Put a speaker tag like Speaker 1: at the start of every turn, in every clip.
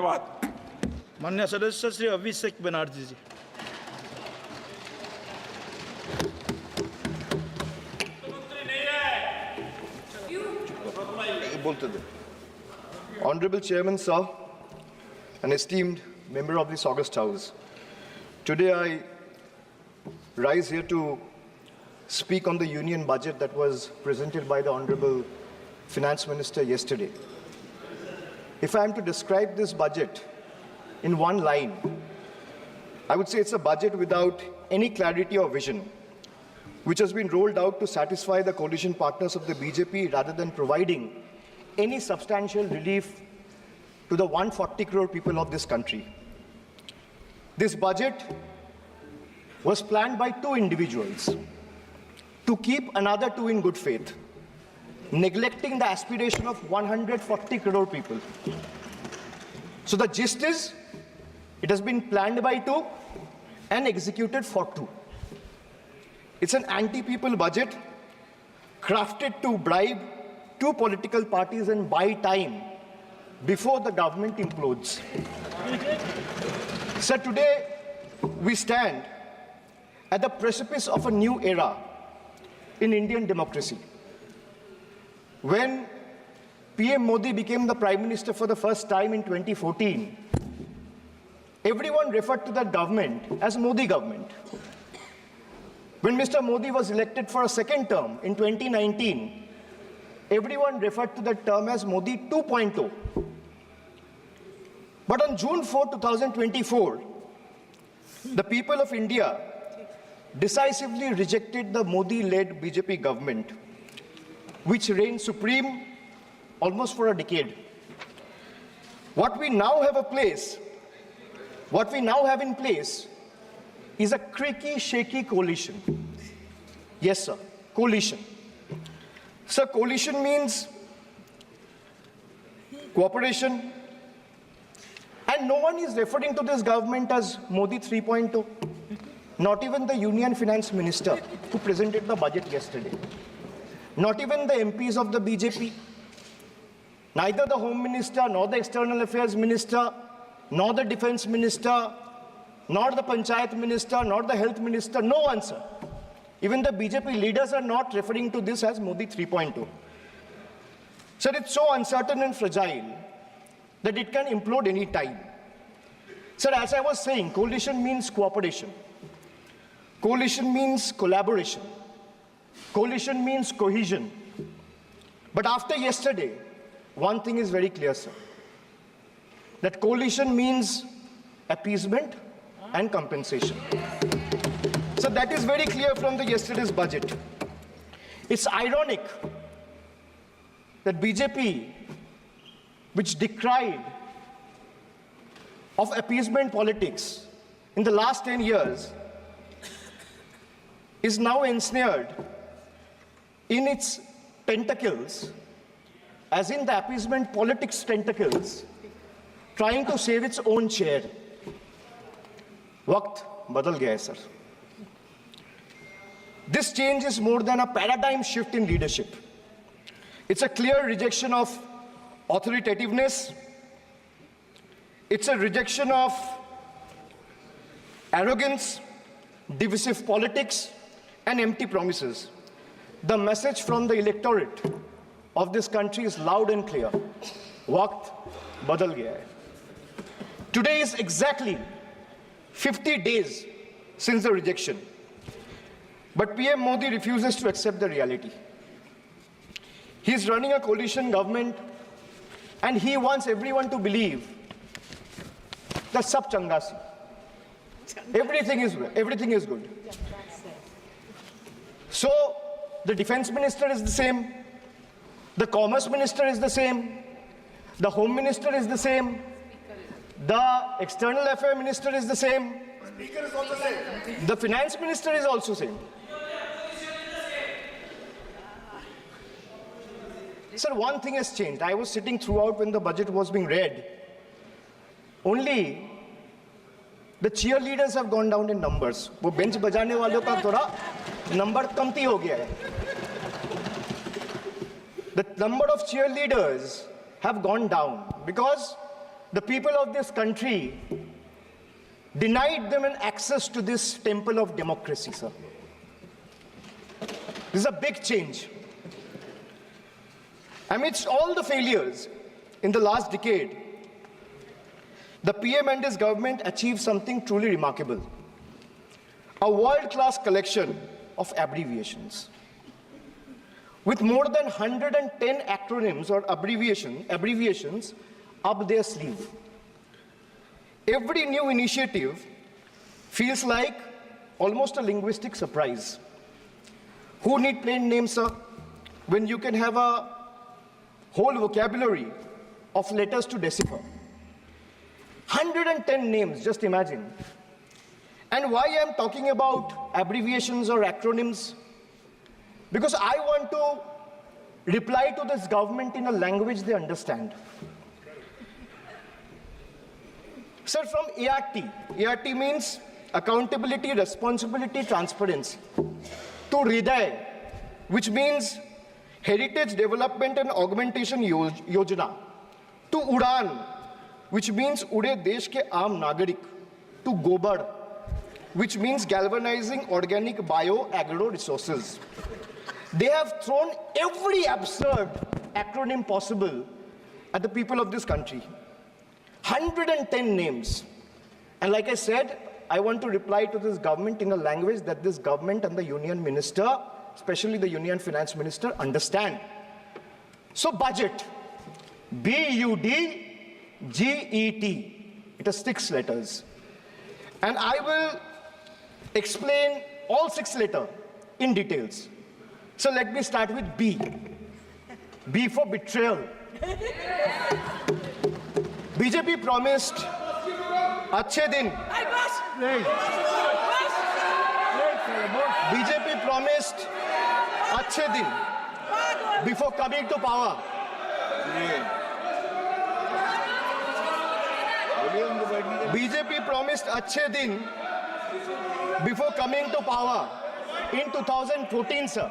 Speaker 1: धन्यवाद। माननीय सदस्य श्री अभिषेक बनर्जी जी।
Speaker 2: Honorable Chairman, sir, an esteemed member of this August House, today I rise here to speak on the union budget that was presented by the Honorable Finance Minister yesterday. If I am to describe this budget in one line, I would say it's a budget without any clarity or vision, which has been rolled out to satisfy the coalition partners of the BJP rather than providing any substantial relief to the 140 crore people of this country. This budget was planned by two individuals to keep another two in good faith, neglecting the aspiration of 140 crore people. So the gist is, it has been planned by two and executed for two. It's an anti-people budget crafted to bribe two political parties and buy time before the government implodes. So today we stand at the precipice of a new era in Indian democracy. When PM Modi became the Prime Minister for the first time in 2014, everyone referred to that government as Modi government. When Mr. Modi was elected for a second term in 2019, everyone referred to that term as Modi 2.0. But on June 4, 2024, the people of India decisively rejected the Modi-led BJP government, which reigned supreme almost for a decade. What we now have in place is a creaky, shaky coalition. Yes, sir, coalition. So coalition means cooperation, and no one is referring to this government as Modi 3.0. Not even the Union Finance Minister who presented the budget yesterday. Not even the MPs of the BJP, neither the Home Minister, nor the External Affairs Minister, nor the Defense Minister, nor the Panchayat Minister, nor the Health Minister, no one, sir. Even the BJP leaders are not referring to this as Modi 3.0. Sir, it's so uncertain and fragile that it can implode any time. Sir, as I was saying, coalition means cooperation. Coalition means collaboration. Coalition means cohesion. But after yesterday, one thing is very clear, sir. That coalition means appeasement and compensation. So that is very clear from the yesterday's budget. It's ironic that BJP, which decried of appeasement politics in the last 10 years, is now ensnared in its tentacles, as in the appeasement politics tentacles, trying to save its own chair. Waqt badal gaya hai, sir. This change is more than a paradigm shift in leadership. It's a clear rejection of authoritativeness. It's a rejection of arrogance, divisive politics, and empty promises. The message from the electorate of this country is loud and clear. Waqt badal gaya hai. Today is exactly 50 days since the rejection. But PM Modi refuses to accept the reality. He is running a coalition government and he wants everyone to believe that sab changa si. Everything is good. So the defense minister is the same, the commerce minister is the same, the home minister is the same, the external affairs minister is the same, speaker is also same, the finance minister is also same. Sir, one thing has changed. I was sitting throughout when the budget was being read. Only the cheerleaders have gone down in numbers. वो bench बजाने वालों का थोड़ा number कमती हो गया है. The number of cheerleaders have gone down because the people of this country denied them an access to this temple of democracy, sir. This is a big change. Amidst all the failures in the last decade, the PM and his government achieved something truly remarkable. A world-class collection of abbreviations. With more than 110 acronyms or abbreviations up their sleeve. Every new initiative feels like almost a linguistic surprise. Who need plain names, sir, when you can have a whole vocabulary of letters to decipher? 110 names, just imagine. And why I'm talking about abbreviations or acronyms? Because I want to reply to this government in a language they understand. Sir, from ART. ART means accountability, responsibility, transparency. To Hriday, which means Heritage Development and Augmentation Yojana. To Udan, which means Ude Desh ke Aam Nagarik. To Gobar, which means galvanizing organic bio-agro resources. They have thrown every absurd acronym possible at the people of this country. 110 names. And like I said, I want to reply to this government in a language that this government and the union minister, especially the union finance minister, understand. So budget, B-U-D-G-E-T. It has 6 letters. And I will explain all 6 letters in details. So let me start with B. B for betrayal. BJP promised Achhe Din. BJP promised Achhe Din before coming to power. BJP promised Achhe Din before coming to power in 2014, sir.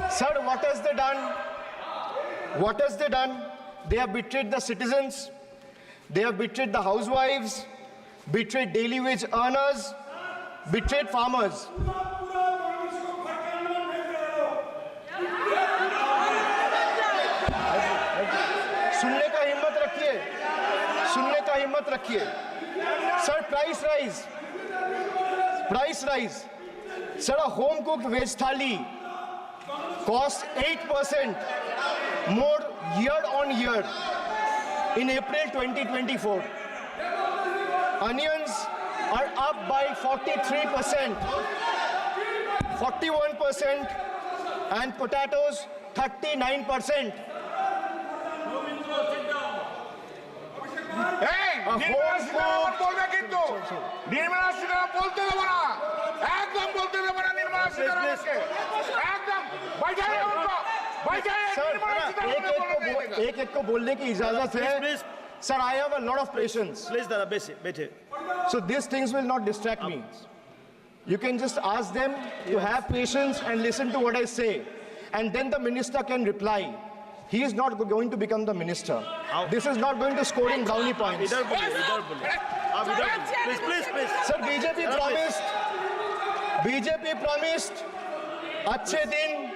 Speaker 2: Sir, what has they done? What has they done? They have betrayed the citizens. They have betrayed the housewives, betrayed daily wage earners, betrayed farmers. सुनने का हिम्मत रखिए, सुनने का हिम्मत रखिए. Sir, price rise. Sir, a home cooked veg thali costs 8% more year on year in April 2024. Onions are up by 43%, 41%, and potatoes 39%. एक को बोलने की इजाजत है. Sir, I have a lot of patience.
Speaker 1: Please, Dada, बैठे.
Speaker 2: So these things will not distract me. You can just ask them to have patience and listen to what I say. And then the minister can reply. He is not going to become the minister. This is not going to score in brownie points.
Speaker 1: Please.
Speaker 2: Sir, BJP promised Achhe Din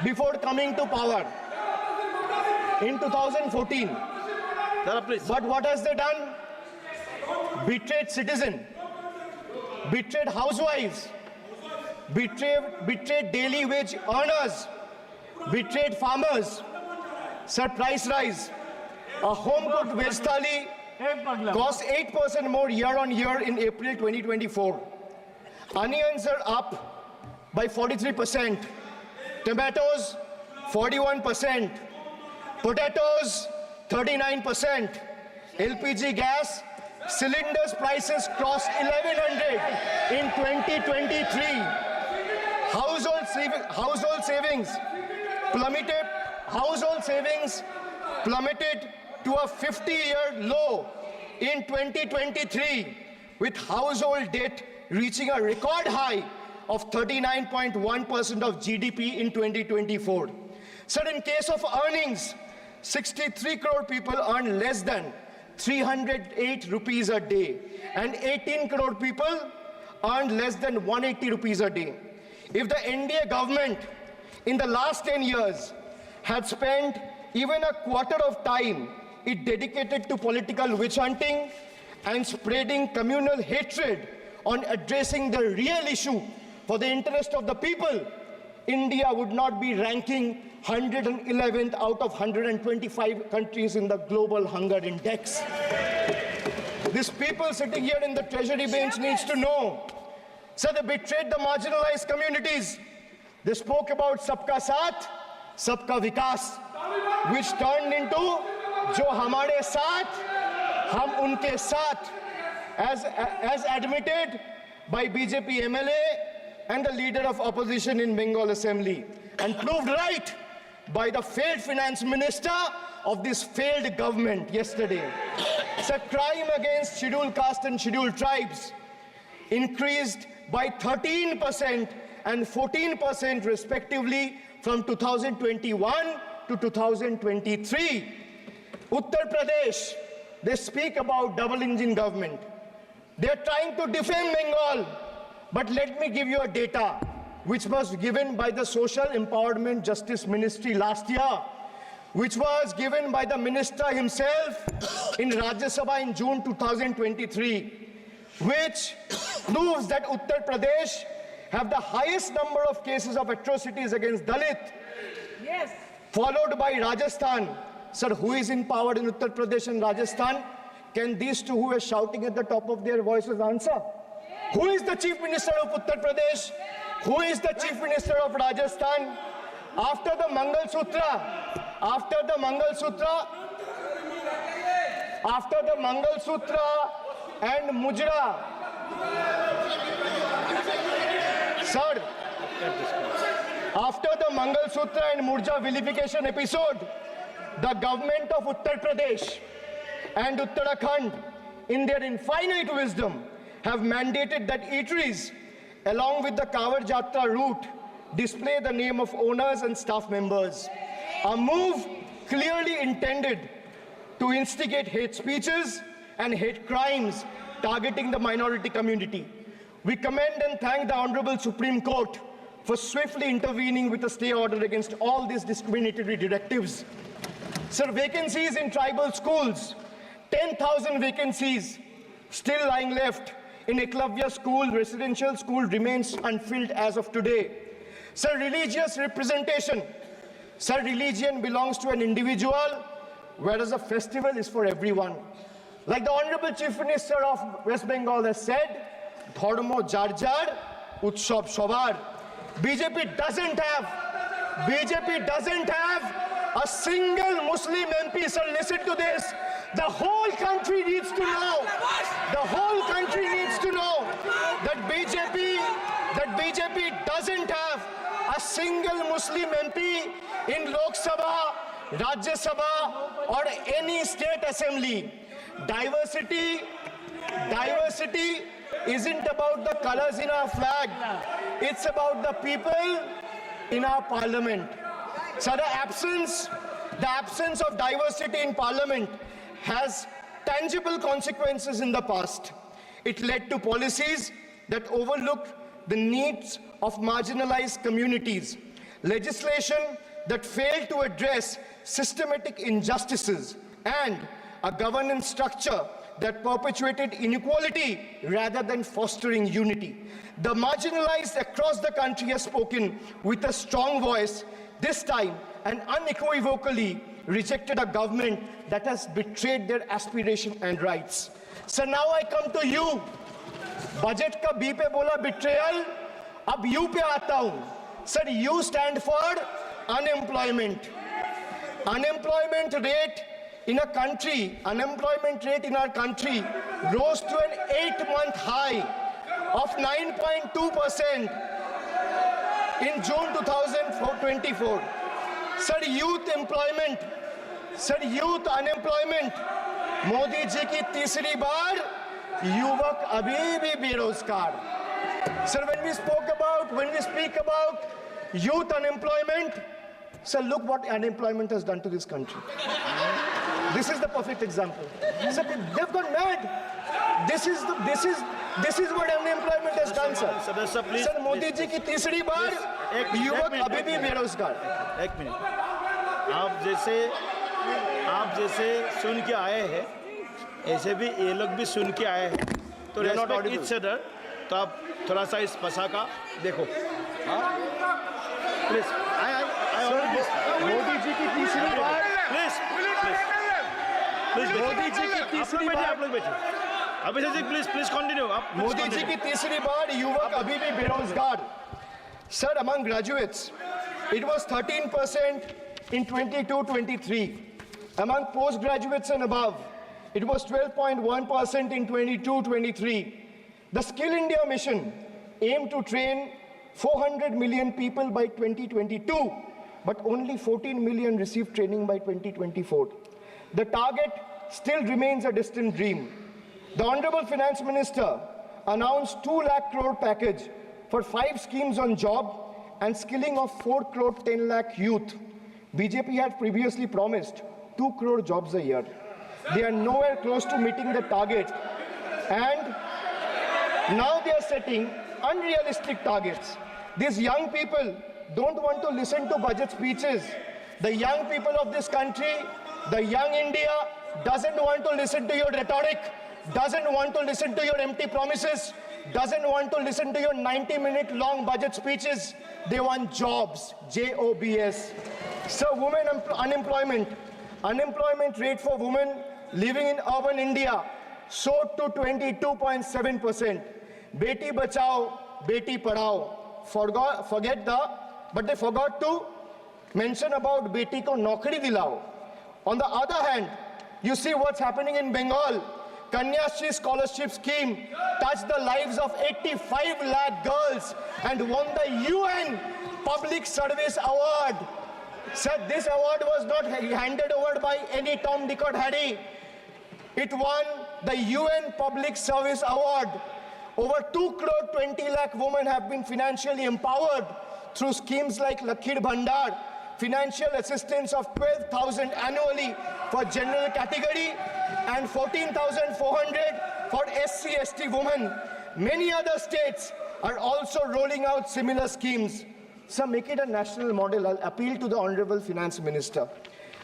Speaker 2: before coming to power in 2014.
Speaker 1: Dada, please.
Speaker 2: But what has they done? Betrayed citizen, betrayed housewives, betrayed daily wage earners, betrayed farmers. Sir, price rise. A home-cooked veg thali costs 8% more year on year in April 2024. Onions are up by 43%. Tomatoes, 41%. Potatoes, 39%. LPG gas, cylinders prices crossed 1100 in 2023. Household savings plummeted to a 50-year low in 2023, with household debt reaching a record high of 39.1% of GDP in 2024. Sir, in case of earnings, 63 crore people earn less than 308 rupees a day, and 18 crore people earned less than 180 rupees a day. If the NDA government in the last 10 years had spent even a quarter of time it dedicated to political witch hunting and spreading communal hatred on addressing the real issue for the interest of the people, India would not be ranking 111th out of 125 countries in the global hunger index. These people sitting here in the treasury bench needs to know. So they betrayed the marginalized communities. They spoke about Sabka Saath, Sabka Vikas, which turned into Jo Hamare Saath, Hum Unke Saath, as admitted by BJP MLA and the leader of opposition in Bengal Assembly, and proved right by the failed finance minister of this failed government yesterday. So crime against scheduled caste and scheduled tribes increased by 13% and 14% respectively from 2021 to 2023. Uttar Pradesh, they speak about double engine government. They're trying to defame Bengal. But let me give you a data which was given by the Social Empowerment Justice Ministry last year, which was given by the minister himself in Rajya Sabha in June 2023, which proves that Uttar Pradesh have the highest number of cases of atrocities against Dalit, yes, followed by Rajasthan. Sir, who is in power in Uttar Pradesh and Rajasthan? Can these two who are shouting at the top of their voices answer? Who is the Chief Minister of Uttar Pradesh? Who is the Chief Minister of Rajasthan? After the Mangal Sutra and Mujra, sir, after the Mangal Sutra and Murja vilification episode, the government of Uttar Pradesh and Uttarakhand, in their infinite wisdom, have mandated that eateries, along with the Kawar Jatra route, display the name of owners and staff members. A move clearly intended to instigate hate speeches and hate crimes targeting the minority community. We commend and thank the Honorable Supreme Court for swiftly intervening with a stay order against all these discriminatory directives. Sir, vacancies in tribal schools, 10,000 vacancies still lying left in Eklavya school, residential school, remains unfilled as of today. Sir, religious representation. Sir, religion belongs to an individual, whereas a festival is for everyone. Like the Honorable Chief Minister of West Bengal has said, Dharmo jar jar, Utsav shobar. BJP doesn't have a single Muslim MP. Sir, listen to this. The whole country needs to know. That BJP doesn't have a single Muslim MP in Lok Sabha, Rajya Sabha, or any state assembly. Diversity isn't about the colors in our flag. It's about the people in our parliament. So the absence of diversity in parliament has tangible consequences in the past. It led to policies that overlooked the needs of marginalized communities, legislation that failed to address systematic injustices, and a governance structure that perpetuated inequality rather than fostering unity. The marginalized across the country have spoken with a strong voice, this time and unequivocally rejected a government that has betrayed their aspiration and rights. So now I come to you. Budget का B पे बोला betrayal, अब U पे आता हूँ. Sir, U stand for unemployment. Unemployment rate in our country rose to an 8-month high of 9.2% in June 2024. Sir, youth unemployment, Modi ji की तीसरी बार युवक अभी भी बेरोजगार. Sir, when we speak about youth unemployment, sir, look what unemployment has done to this country. This is the perfect example. Sir, they've gone mad. This is what unemployment has done, sir.
Speaker 1: सदस्य please
Speaker 2: sir, Modi ji की तीसरी बार युवक अभी भी बेरोजगार।
Speaker 1: एक minute, आप जैसे सुन के आए हैं, ऐसे भी ये लोग भी सुन के आए हैं, तो
Speaker 2: They are not
Speaker 1: respect
Speaker 2: audible.
Speaker 1: Each other. तो आप थोड़ा सा इस भाषा का देखो, प्लीज।
Speaker 2: मोदी जी की तीसरी बार
Speaker 1: प्लीज
Speaker 2: मोदी जी की तीसरी बार
Speaker 1: आप लोग बैठिए। Abhishek ji please continue. आप
Speaker 2: मोदी जी की तीसरी बार युवक अभी भी बेरोजगार। Sir, among graduates, it was 13% in 22-23. Among postgraduates and above, it was 12.1% in 22-23. The Skill India mission aimed to train 400 million people by 2022, but only 14 million received training by 2024. The target still remains a distant dream. The Honorable Finance Minister announced 2 lakh crore package for 5 schemes on job and skilling of 4 crore 10 lakh youth. BJP had previously promised 2 crore jobs a year. They are nowhere close to meeting the target, and now they are setting unrealistic targets. These young people don't want to listen to budget speeches. The young people of this country, the young India, doesn't want to listen to your rhetoric, doesn't want to listen to your empty promises, doesn't want to listen to your 90-minute long budget speeches. They want jobs, J-O-B-S. So women unemployment rate for women living in urban India soared to 22.7%. Beti Bachao, Beti Padhao. But they forgot to mention about Beti ko Naukri Dilao. On the other hand, you see what's happening in Bengal. Kanyashri scholarship scheme touched the lives of 85 lakh girls and won the UN Public Service Award. Sir, this award was not handed over by any Tom, Dick or Harry. It won the UN Public Service Award. Over 2 crore 20 lakh women have been financially empowered through schemes like Lakhir Bhandar, financial assistance of 12,000 annually for general category and 14,400 for SC/ST women. Many other states are also rolling out similar schemes. So make it a national model. I'll appeal to the Honorable Finance Minister.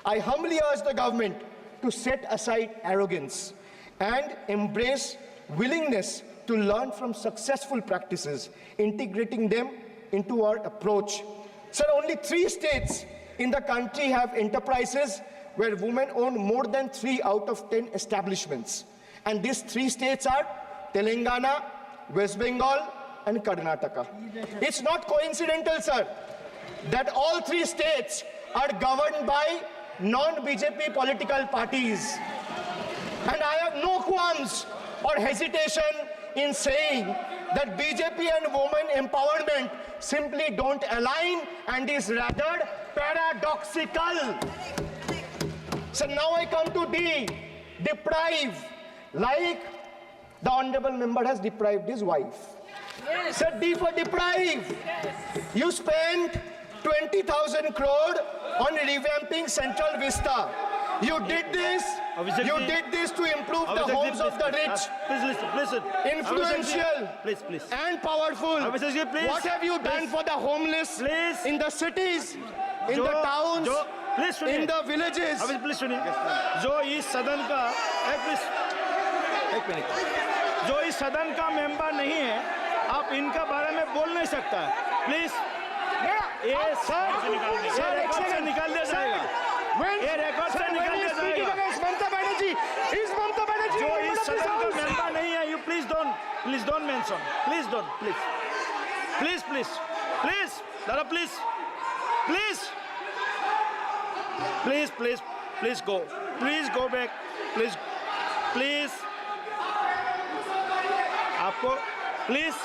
Speaker 2: I humbly urge the government to set aside arrogance and embrace willingness to learn from successful practices, integrating them into our approach. Sir, only 3 states in the country have enterprises where women own more than 3 out of 10 establishments. And these 3 states are Telangana, West Bengal, and Karnataka. It's not coincidental, sir, that all 3 states are governed by non-BJP political parties. And I have no qualms or hesitation in saying that BJP and women empowerment simply don't align and is rather paradoxical. So now I come to D, deprive, like the honorable member has deprived his wife. Yes. So D for deprive. Yes. You spent 20,000 crore on revamping Central Vista. You did this to improve the homes of the rich.
Speaker 1: Please listen.
Speaker 2: Influential
Speaker 1: please.
Speaker 2: and powerful.
Speaker 1: Please.
Speaker 2: What have you done for the homeless
Speaker 1: Please.
Speaker 2: in the cities, in the towns, in the villages?
Speaker 1: Please सुनिए। जो इस सदन का एक minute, जो इस सदन का मेंबर नहीं है, आप इनका बारे में बोल नहीं सकता है। प्लीज ये सर रिकॉर्ड से निकाल दिया जाएगा। ये रिकॉर्ड से निकाल दिया जाएगा।
Speaker 2: ममता बनर्जी
Speaker 1: जो इस सदन का मेंबर नहीं है, you please don't mention, please dada please go back please आपको please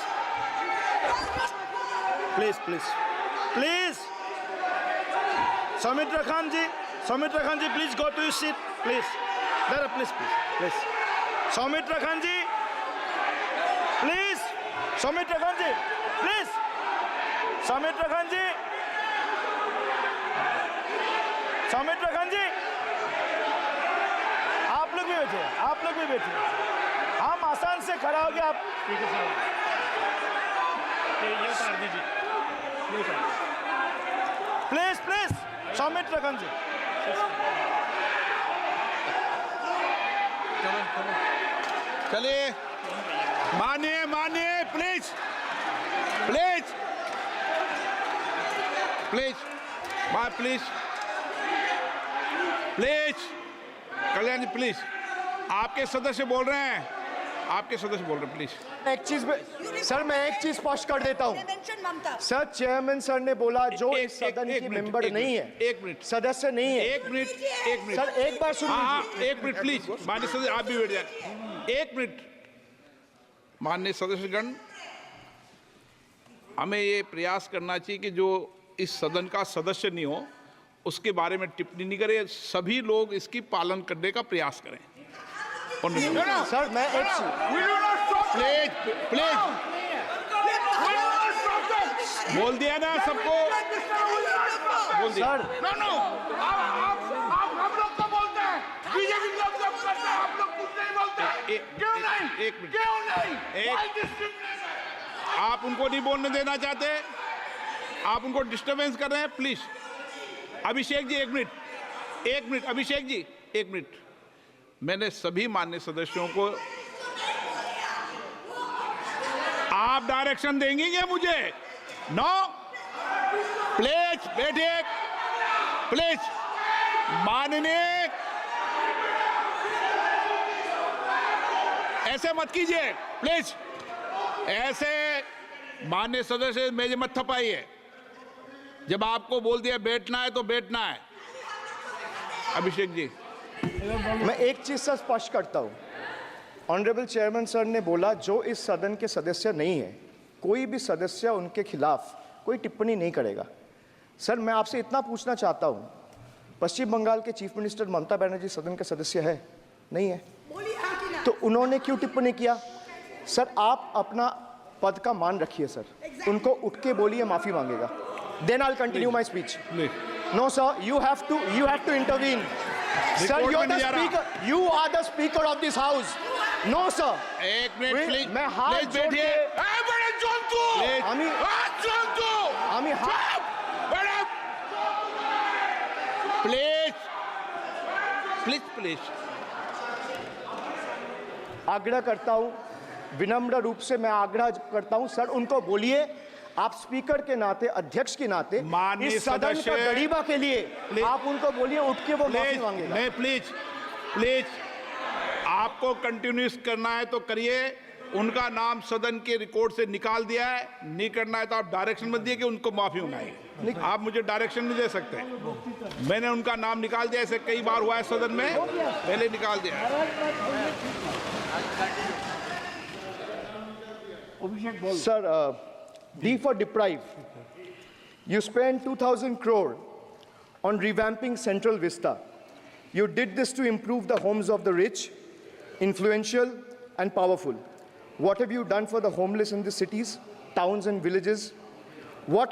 Speaker 1: Soumitra Khan ji please go to your seat please dada please Soumitra Khan ji please बैठे, आप लोग भी बैठे। हम आसान से खड़ा हो गया, आप
Speaker 3: ठीक है साहब, ये उतार दीजिए, ये उतार।
Speaker 1: प्लीज प्लीज सौमित्र रखन जी।
Speaker 4: चलिए, मानिए मानिए, please please please please please Kalyan ji, please. आपके सदस्य बोल रहे हैं, आपके सदस्य बोल रहे हैं, प्लीज।
Speaker 2: एक चीज सर, मैं एक चीज स्पष्ट कर देता हूँ सर। चेयरमैन सर ने बोला जो इस सदन की मेंबर नहीं है,
Speaker 4: एक मिनट,
Speaker 2: सदस्य नहीं है।
Speaker 4: एक मिनट, एक मिनट
Speaker 2: सर एक बार सुन
Speaker 4: हाँ,
Speaker 2: लीजिए।
Speaker 4: एक मिनट प्लीज, माननीय सदस्य आप भी बैठ जाए। एक मिनट, माननीय सदस्यगण, हमें ये प्रयास करना चाहिए कि जो इस सदन का सदस्य नहीं हो उसके बारे में टिप्पणी नहीं करें, सभी लोग इसकी पालन करने का प्रयास करें।
Speaker 2: सर मैं एक
Speaker 4: प्लीज प्लीज बोल दिया ना सबको, बोल दिया।
Speaker 2: सर
Speaker 5: आप हम लोग को बोलते हैं, बीजेपी लोग जब करते हैं, आप लोग कुछ नहीं बोलते। क्यों नहीं?
Speaker 4: एक मिनट,
Speaker 5: क्यों नहीं?
Speaker 4: एक-
Speaker 5: Why discrimination?
Speaker 4: आप उनको नहीं बोलने देना चाहते, आप उनको डिस्टरबेंस कर रहे हैं, प्लीज। अभिषेक जी एक मिनट, एक मिनट, अभिषेक जी एक मिनट। मैंने सभी माननीय सदस्यों को, आप डायरेक्शन देंगे क्या मुझे? नो, प्लीज बैठिए, प्लीज। माननीय, ऐसे मत कीजिए प्लीज, ऐसे माननीय सदस्य मेरे मत थपाइए। जब आपको बोल दिया बैठना है तो बैठना है। अभिषेक जी,
Speaker 2: मैं एक चीज से स्पष्ट करता हूँ। ऑनरेबल चेयरमैन सर ने बोला जो इस सदन के सदस्य नहीं है, कोई भी सदस्य उनके खिलाफ कोई टिप्पणी नहीं करेगा। सर मैं आपसे इतना पूछना चाहता हूँ, पश्चिम बंगाल के चीफ मिनिस्टर ममता बनर्जी सदन के सदस्य है? नहीं है, तो उन्होंने क्यों टिप्पणी किया? सर आप अपना पद का मान रखिए सर, उनको उठ के बोलिए माफी मांगेगा। Then I will continue my speech. No sir, you have to intervene. Sir, you're the speaker. You are the speaker of this house. No sir.
Speaker 4: एक मिनट प्लीज,
Speaker 2: मैं हाथ
Speaker 4: प्लीज
Speaker 2: जोड़
Speaker 4: बैठिए।
Speaker 2: के
Speaker 5: बड़े जंतु,
Speaker 4: प्लीज,
Speaker 5: हाथ जंतु,
Speaker 2: আমি হাত
Speaker 5: बड़े
Speaker 4: प्लीज प्लीज प्लीज।
Speaker 2: आग्रह करता हूं, विनम्र रूप से मैं आग्रह करता हूं सर, उनको बोलिए आप स्पीकर के नाते, अध्यक्ष के नाते
Speaker 4: माननीय
Speaker 2: इस सदन
Speaker 4: सदस्य,
Speaker 2: का गरिमा के लिए आप उनको बोलिए उठ के वो माफी
Speaker 4: प्लीज
Speaker 2: मांगेगा।
Speaker 4: नहीं, प्लीज प्लीज, आपको कंटिन्यूस करना है तो करिए। उनका नाम सदन के रिकॉर्ड से निकाल दिया है, नहीं करना है तो आप डायरेक्शन मत दिए कि उनको माफी मंगाएंगे। आप मुझे डायरेक्शन नहीं दे सकते। मैंने उनका नाम निकाल दिया, ऐसे कई बार हुआ है सदन में, पहले निकाल दिया है।
Speaker 2: Sir, D for deprive. You spent 2,000 crore on revamping Central Vista. You did this to improve the homes of the rich, influential, and powerful. What have you done for the homeless in the cities, towns, and villages? Why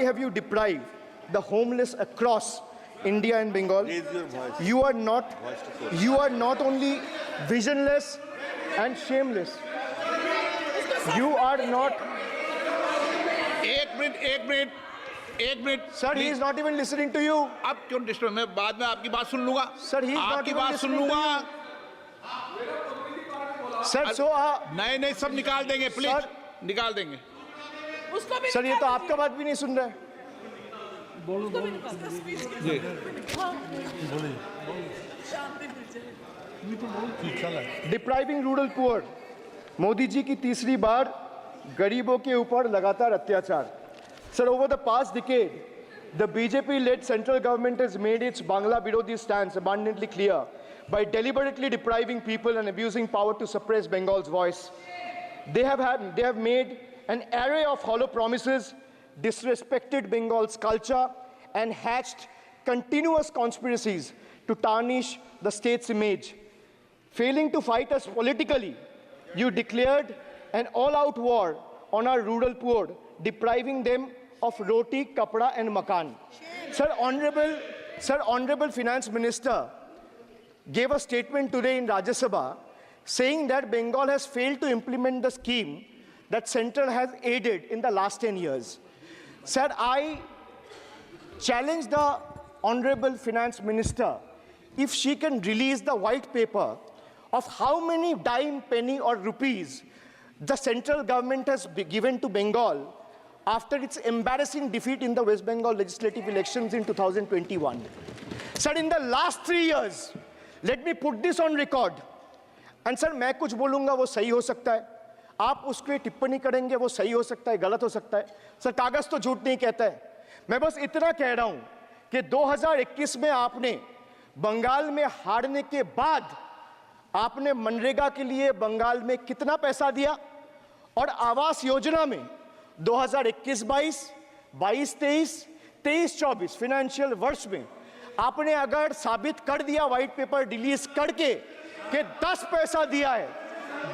Speaker 2: have you deprived the homeless across India and Bengal? You are not only visionless and shameless. You are not.
Speaker 4: एक minute, एक minute, एक minute.
Speaker 2: Sir, he is not even listening to you.
Speaker 4: अब क्यों disturb? मैं बाद में आपकी बात सुन लूंगा।
Speaker 2: Sir, he is not
Speaker 4: आपकी
Speaker 2: even
Speaker 4: बात सुन
Speaker 2: listening to
Speaker 4: लूंगा।
Speaker 2: Sir, so
Speaker 4: नहीं नहीं, सब निकाल देंगे, प्लीज
Speaker 2: Sir,
Speaker 4: निकाल देंगे।
Speaker 2: सर ये तो आपका बात भी नहीं सुन रहा है। Depriving rural poor, Modi ji की तीसरी बार गरीबों के ऊपर लगातार अत्याचार। Sir, over the past decade the BJP-led central government has made its Bangla Birodi stance abundantly clear by deliberately depriving people and abusing power to suppress Bengal's voice. They have made an array of hollow promises, disrespected Bengal's culture, and hatched continuous conspiracies to tarnish the state's image. Failing to fight us politically, you declared an all-out war on our rural poor, depriving them of roti, kapda, and makan. Sir, honorable Finance Minister,
Speaker 6: gave a statement today in Rajya Sabha saying that Bengal has failed to implement the scheme that Central has aided in the last 10 years. Sir, I challenge the Honorable Finance Minister if she can release the white paper of how many dime, penny or rupees the central government has given to Bengal after its embarrassing defeat in the West Bengal legislative elections in 2021. Sir, in the last 3 years, let me put this on record. And sir, मैं कुछ बोलूँगा वो सही हो सकता है, आप उसके टिप्पणी करेंगे वो सही हो सकता है, गलत हो सकता है. सर, कागज तो झूठ नहीं कहता है. मैं बस इतना कह रहा हूँ कि 2021 में आपने बंगाल में हारने के बाद आपने मनरेगा के लिए बंगाल में कितना पैसा दिया, और आवास योजना में 2021-22, 22-23, 23-24 फाइनेंशियल वर्ष में आपने अगर साबित कर दिया व्हाइट पेपर रिलीज करके कि 10 पैसा दिया है,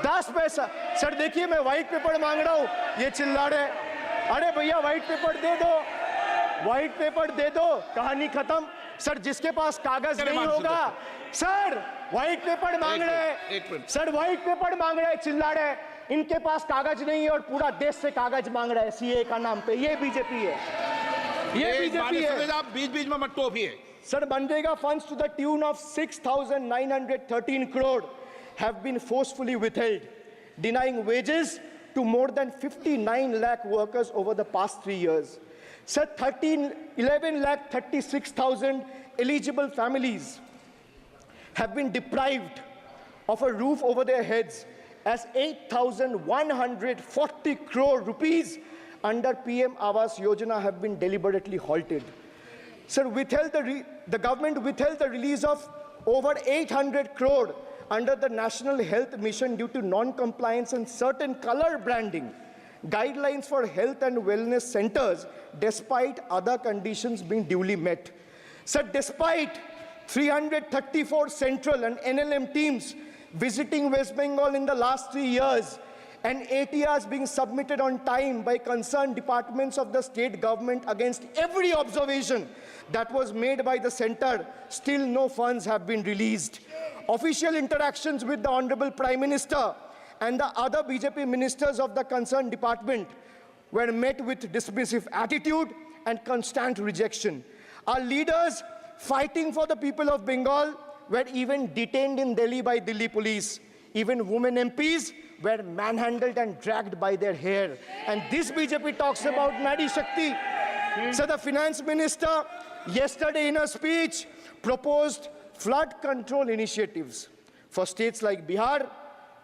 Speaker 6: 10 पैसा. सर देखिए, मैं व्हाइट पेपर मांग रहा हूं, ये चिल्ला रहे. अरे भैया व्हाइट पेपर दे दो, व्हाइट पेपर दे दो, कहानी खत्म. सर जिसके पास कागज नहीं होगा, सर व्हाइट पेपर मांग रहे हैं, सर व्हाइट पेपर मांग रहे हैं, चिल्ला रहे हैं. इनके पास कागज नहीं है और पूरा देश से कागज मांग रहा है सीए का नाम पे. ये बीजेपी है, ये बीजेपी है.
Speaker 4: आप बीच-बीच में मत टोपिए.
Speaker 6: Sir, Manrega funds to the tune of 6,913 crore have been forcefully withheld, denying wages to more than 59 lakh workers over the past 3 years. Sir, 11 lakh 36,000 eligible families have been deprived of a roof over their heads as 8,140 crore rupees under PM Awas Yojana have been deliberately halted. Sir, the government withheld the release of over 800 crore under the National Health Mission due to non-compliance and certain color branding guidelines for health and wellness centers, despite other conditions being duly met. Sir, despite 334 central and NLM teams visiting West Bengal in the last 3 years, and ATRs being submitted on time by concerned departments of the state government against every observation that was made by the center, still no funds have been released. Official interactions with the Honorable Prime Minister and the other BJP ministers of the concerned department were met with dismissive attitude and constant rejection. Our leaders fighting for the people of Bengal were even detained in Delhi by Delhi police. Even women MPs were manhandled and dragged by their hair. And this BJP talks about Nari Shakti. So the finance minister yesterday in a speech proposed flood control initiatives for states like Bihar,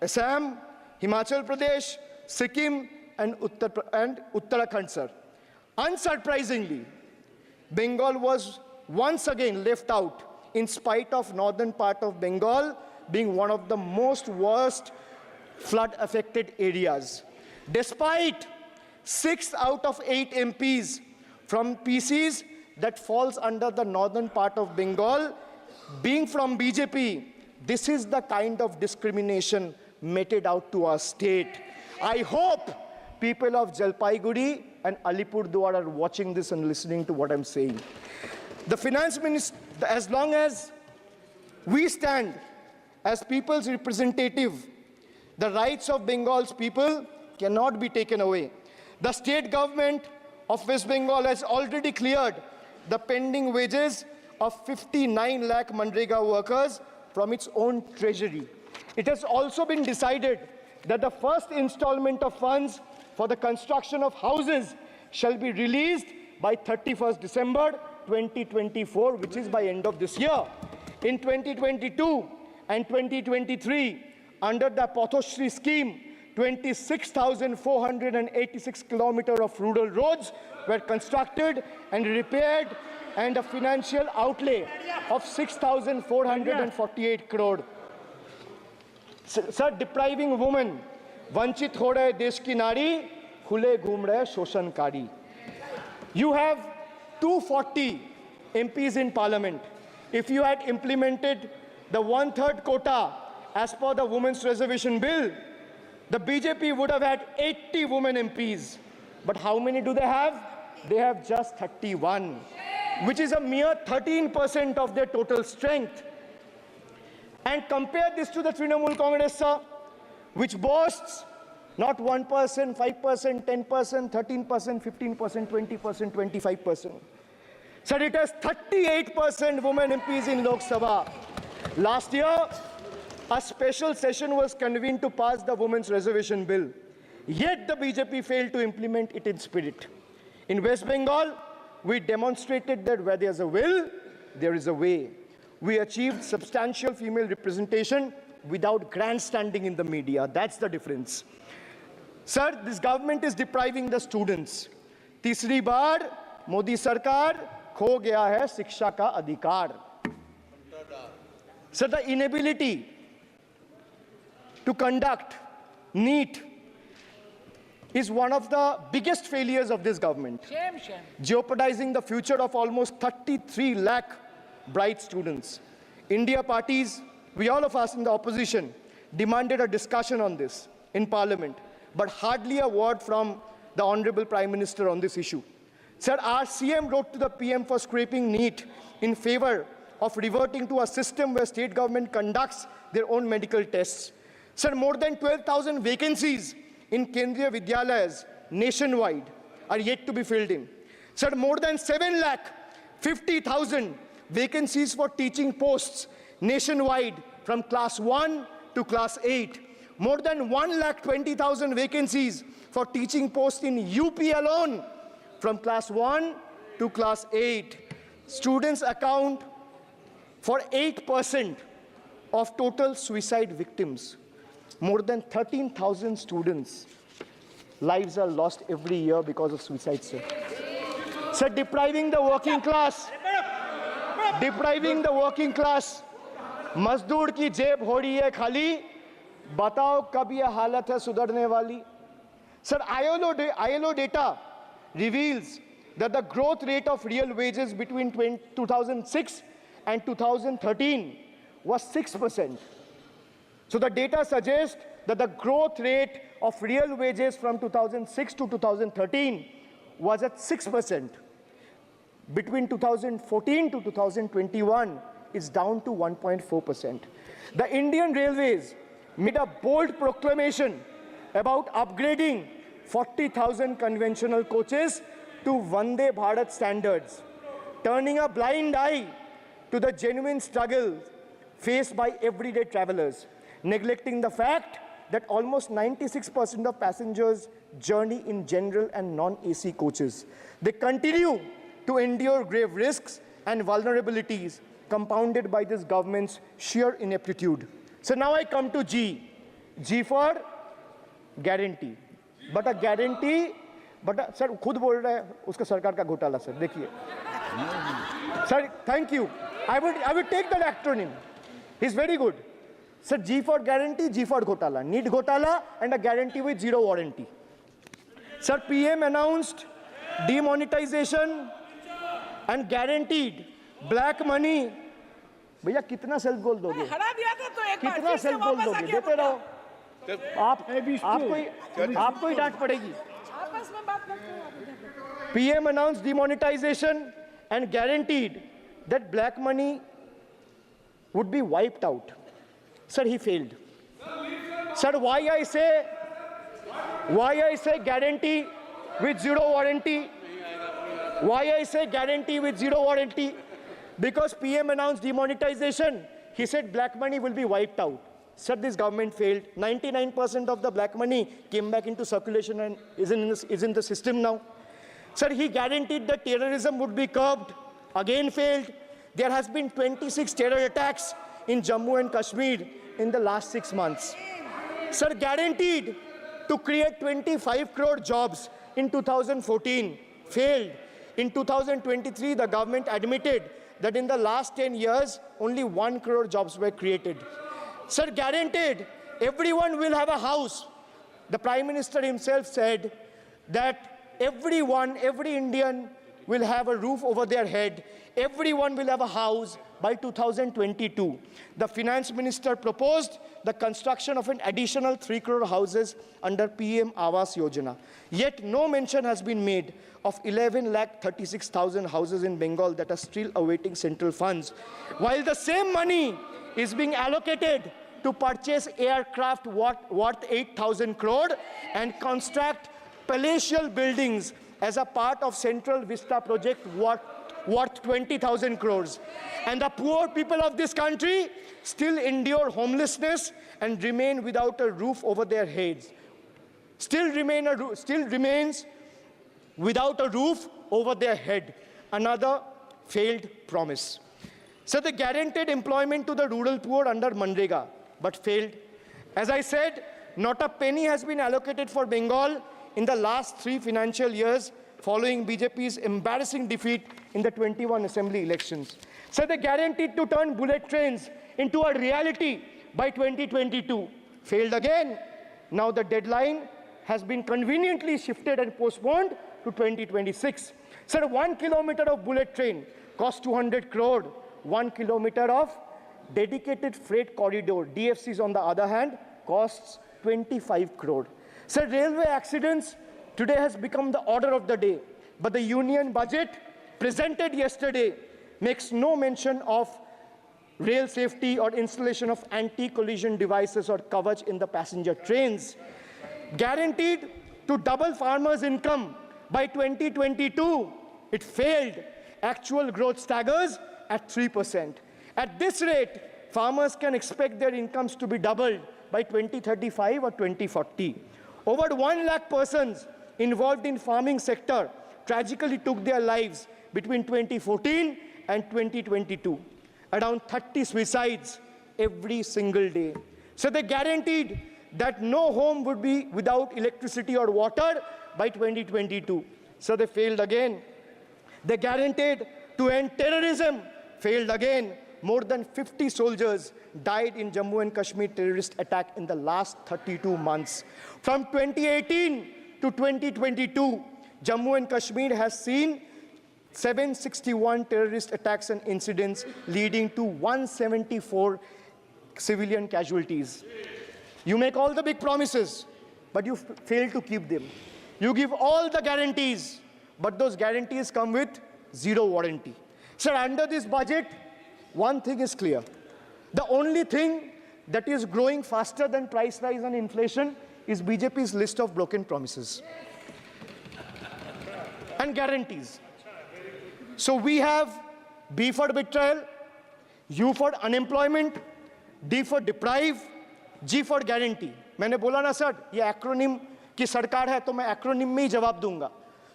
Speaker 6: Assam, Himachal Pradesh, Sikkim, and Uttarakhand, sir. Unsurprisingly, Bengal was once again left out, in spite of northern part of Bengal being one of the most worst flood-affected areas. Despite 6 out of 8 MPs from PCs that falls under the northern part of Bengal being from BJP, this is the kind of discrimination meted out to our state. I hope people of Jalpaiguri and Alipurduar are watching this and listening to what I'm saying. The finance minister, as long as we stand as people's representative, the rights of Bengal's people cannot be taken away. The state government of West Bengal has already cleared the pending wages of 59 lakh Manrega workers from its own treasury. It has also been decided that the first installment of funds for the construction of houses shall be released by 31st December 2024, which is by end of this year. In 2022 and 2023, under the Pathoshri scheme, 26,486 kilometers of rural roads were constructed and repaired, and a financial outlay of 6,448 crore. Sir, depriving women, vanchit ho rahe desh ki nari, khule ghum rahe shoshankari. You have 240 MPs in parliament. If you had implemented the 1/3 quota as per the Women's Reservation Bill, the BJP would have had 80 women MPs. But how many do they have? They have just 31, which is a mere 13% of their total strength. And compare this to the Trinamool Congress, sir, which boasts not 1%, 5%, 10%, 13%, 15%, 20%, 25%. Sir, it has 38% women MPs in Lok Sabha. Last year, a special session was convened to pass the Women's Reservation Bill. Yet the BJP failed to implement it in spirit. In West Bengal, we demonstrated that where there's a will, there is a way. We achieved substantial female representation without grandstanding in the media. That's the difference. Sir, this government is depriving the students. तीसरी बार मोदी सरकार खो गया है शिक्षा का अधिकार. Sir, the inability to conduct NEET is one of the biggest failures of this government, jeopardizing the future of almost 33 lakh bright students. India parties, we all of us in the opposition, demanded a discussion on this in Parliament, but hardly a word from the Honorable Prime Minister on this issue. Sir, our CM wrote to the PM for scrapping NEET in favor of reverting to a system where state government conducts their own medical tests. Sir, more than 12,000 vacancies in Kendriya Vidyalayas nationwide are yet to be filled in. Sir, more than 7,50,000 vacancies for teaching posts nationwide from class 1 to class 8. More than 1,20,000 vacancies for teaching posts in UP alone from class 1 to class 8. Students account for 8% of total suicide victims. More than 13,000 students' lives are lost every year because of suicide, sir. Sir, depriving the working class, मजदूर की जेब हो रही है खाली, बताओ कब ये हालत है सुधरने वाली? Sir, ILO data reveals that the growth rate of real wages between 2006 and 2013 was 6%. So the data suggests that the growth rate of real wages from 2006 to 2013 was at 6%. Between 2014 to 2021, it's down to 1.4%. The Indian Railways made a bold proclamation about upgrading 40,000 conventional coaches to Vande Bharat standards, turning a blind eye to the genuine struggle faced by everyday travelers, neglecting the fact that almost 96% of passengers journey in general and non-AC coaches. They continue to endure grave risks and vulnerabilities compounded by this government's sheer ineptitude. So now I come to G. G for guarantee. But a guarantee, sir, खुद बोल रहा है उसका सरकार का घोटाला, sir. देखिए. Sir, thank you. I would take that acronym. He's very good. Sir, G for guarantee, G for घोटाला. Need घोटाला and a guarantee with zero warranty. Sir, PM announced demonetization and guaranteed black money. भैया कितना self goal दोगे?
Speaker 3: हरा दिया था तो एक बार
Speaker 6: कितना सेल्फ गोल दोगे? देते रहो. आपको ही डांट पड़ेगी.
Speaker 3: आपस में बात करते हैं.
Speaker 6: PM announced demonetization and guaranteed that black money would be wiped out. Sir, he failed. Sir, why I say guarantee with zero warranty? Why I say guarantee with zero warranty? Because PM announced demonetization. He said black money will be wiped out. Sir, this government failed. 99% of the black money came back into circulation and is in the system now. Sir, he guaranteed that terrorism would be curbed. Again failed. There has been 26 terror attacks in Jammu and Kashmir in the last 6 months. Sir, guaranteed to create 25 crore jobs in 2014. Failed. In 2023, the government admitted that in the last 10 years, only 1 crore jobs were created. Sir, guaranteed everyone will have a house. The Prime Minister himself said that every Indian will have a roof over their head. Everyone will have a house by 2022. The Finance Minister proposed the construction of an additional 3 crore houses under PM Awas Yojana. Yet no mention has been made of 11,36,000 houses in Bengal that are still awaiting central funds. While the same money is being allocated to purchase aircraft worth 8,000 crore and construct palatial buildings as a part of Central Vista project worth 20,000 crores. And the poor people of this country still endure homelessness and remain without a roof over their heads. Still remains without a roof over their head. Another failed promise. So they guaranteed employment to the rural poor under Manrega, but failed. As I said, not a penny has been allocated for Bengal in the last 3 financial years following BJP's embarrassing defeat in the 21 assembly elections. So they guaranteed to turn bullet trains into a reality by 2022. Failed again. Now the deadline has been conveniently shifted and postponed to 2026. Sir, 1 kilometer of bullet train costs 200 crore. 1 kilometer of dedicated freight corridor, DFCs on the other hand, costs 25 crore. Sir, railway accidents today has become the order of the day. But the union budget presented yesterday makes no mention of rail safety or installation of anti-collision devices or coverage in the passenger trains. Guaranteed to double farmers' income by 2022. It failed. Actual growth staggers at 3%. At this rate, farmers can expect their incomes to be doubled by 2035 or 2040. Over 1 lakh persons involved in farming sector tragically took their lives between 2014 and 2022. Around 30 suicides every single day. So they guaranteed that no home would be without electricity or water by 2022. So they failed again. They guaranteed to end terrorism. Failed again. More than 50 soldiers died in Jammu and Kashmir terrorist attack in the last 32 months. From 2018 to 2022, Jammu and Kashmir has seen 761 terrorist attacks and incidents leading to 174 civilian casualties. You make all the big promises, but you fail to keep them. You give all the guarantees, but those guarantees come with zero warranty. Sir, under this budget, one thing is clear. The only thing that is growing faster than price rise and inflation is BJP's list of broken promises and guarantees. So we have B for betrayal, U for unemployment, D for deprive, G for guarantee. मैंने बोला ना sir, ये acronym की सरकार है तो मैं acronym में ही जवाब दूंगा.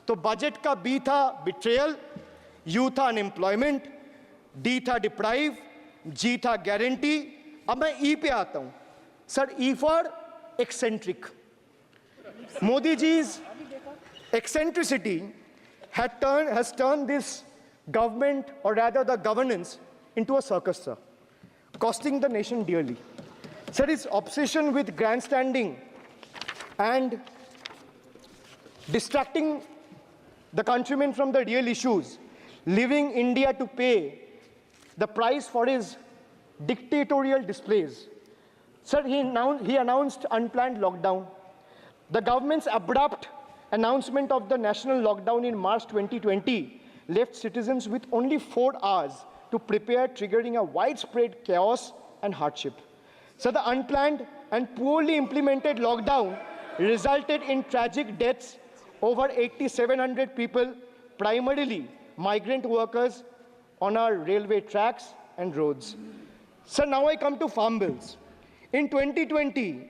Speaker 6: तो बजट का B था betrayal, U था unemployment, D था deprive, G था guarantee. अब मैं E पे आता हूं. Sir, E for eccentric. Modi ji's eccentricity has turned this government, or rather the governance, into a circus, sir, costing the nation dearly. Sir, his obsession with grandstanding and distracting the countrymen from the real issues, leaving India to pay the price for his dictatorial displays. Sir, he announced unplanned lockdown. The government's abrupt announcement of the national lockdown in March 2020 left citizens with only 4 hours to prepare, triggering a widespread chaos and hardship. So the unplanned and poorly implemented lockdown resulted in tragic deaths. Over 8,700 people, primarily migrant workers, on our railway tracks and roads. So now I come to farm bills. In 2020,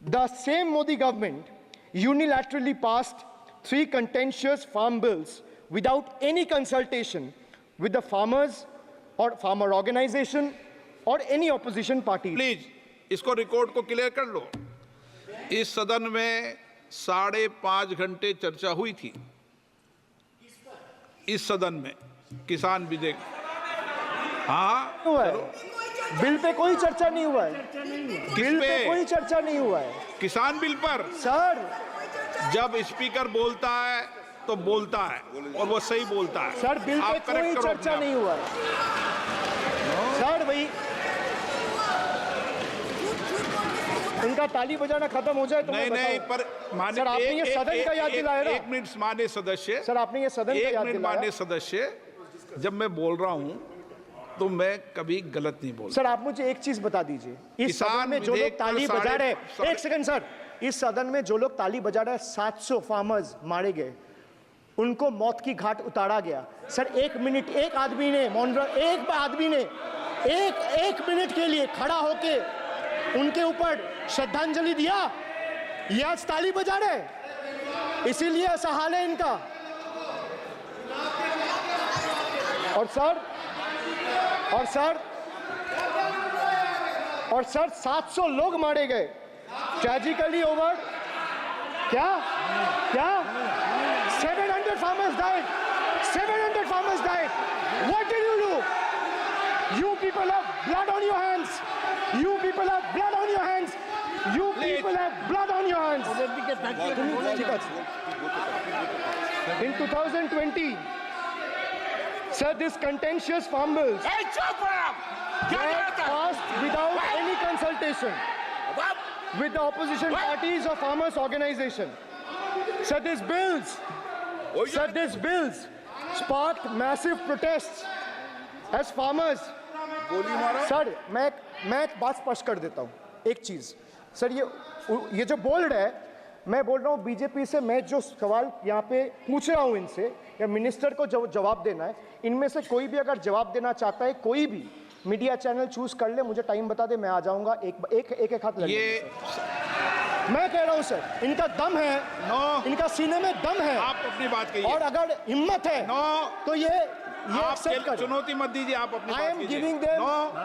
Speaker 6: the same Modi government unilaterally passed 3 contentious farm bills without any consultation with the farmers or farmer organization or any opposition party.
Speaker 4: Please इसको record को clear कर लो. इस सदन में 5.5 घंटे चर्चा हुई थी. इस सदन में किसान विधेयक. हाँ,
Speaker 6: हुआ है. बिल पे कोई चर्चा नहीं हुआ है. बिल पे कोई चर्चा नहीं हुआ है.
Speaker 4: किसान बिल पर
Speaker 6: सर,
Speaker 4: जब स्पीकर बोलता है तो बोलता है और वो सही बोलता है.
Speaker 6: सर, बिल पे
Speaker 4: आप
Speaker 6: कोई
Speaker 4: correct करो
Speaker 6: चर्चा
Speaker 4: अपने
Speaker 6: नहीं हुआ है. सर, भाई इनका ताली बजाना खत्म हो जाए तो
Speaker 4: नहीं
Speaker 6: मैं
Speaker 4: नहीं,
Speaker 6: बताऊं.
Speaker 4: पर माने
Speaker 6: सर, आपने ये सदन का याद दिलाया ना.
Speaker 4: एक मिनट माने सदस्य.
Speaker 6: सर, आपने ये सदन का
Speaker 4: एक
Speaker 6: याद
Speaker 4: मिनट
Speaker 6: दिलाया.
Speaker 4: माने सदस्य, जब मैं बोल रहा हूं तो मैं कभी गलत नहीं बोलता।
Speaker 6: सर आप मुझे एक चीज बता दीजिए, इस
Speaker 4: किसान
Speaker 6: सदन में जो लोग
Speaker 4: विधेयक पर
Speaker 6: ताली बजा रहे
Speaker 4: साढ़े-
Speaker 6: एक सेकंड सर, इस सदन में जो लोग ताली बजा रहे हैं 700 फार्मर्स मारे गए, उनको मौत की घाट उतारा गया। सर एक मिनट, एक आदमी ने एक आदमी ने एक मिनट के लिए खड़ा होके उनके ऊपर श्रद्धांजलि दिया, ये आज ताली बजा रहे, इसीलिए ऐसा हाल है इनका। और सर 700 लोग मारे गए, ट्रेजिकली ओवर, क्या 700 farmers died, 700 farmers died. What did you do? You people have blood on your hands. You people have blood on your hands. You people have blood on your hands. In 2020, sir, this contentious farm bills
Speaker 5: ए, चुप रहो। क्या
Speaker 6: were
Speaker 5: करता है?
Speaker 6: passed without any consultation with the opposition parties or farmers organization. Sir, these bills sparked massive protests as farmers. Sir मैं एक बात स्पष्ट कर देता हूँ, एक चीज सर, ये जो बोल्ड है, मैं बोल रहा हूँ बीजेपी से, मैं जो सवाल यहाँ पे पूछ रहा हूँ इनसे, या मिनिस्टर को जो जवाब देना है, इनमें से कोई भी अगर जवाब देना चाहता है, कोई भी मीडिया चैनल चूज कर ले, मुझे टाइम बता दे, मैं आ जाऊंगा, एक हाथ लग
Speaker 4: ये
Speaker 6: मैं कह रहा हूं सर, इनका दम है, इनका सीने में दम है,
Speaker 4: आप अपनी बात कहिए।
Speaker 6: और अगर हिम्मत है तो ये
Speaker 4: आप
Speaker 6: एक्सेप्ट कर।
Speaker 4: चुनौती मत दीजिए, आप अपनी
Speaker 6: I
Speaker 4: बात
Speaker 6: am
Speaker 4: कीजिए।
Speaker 6: giving them,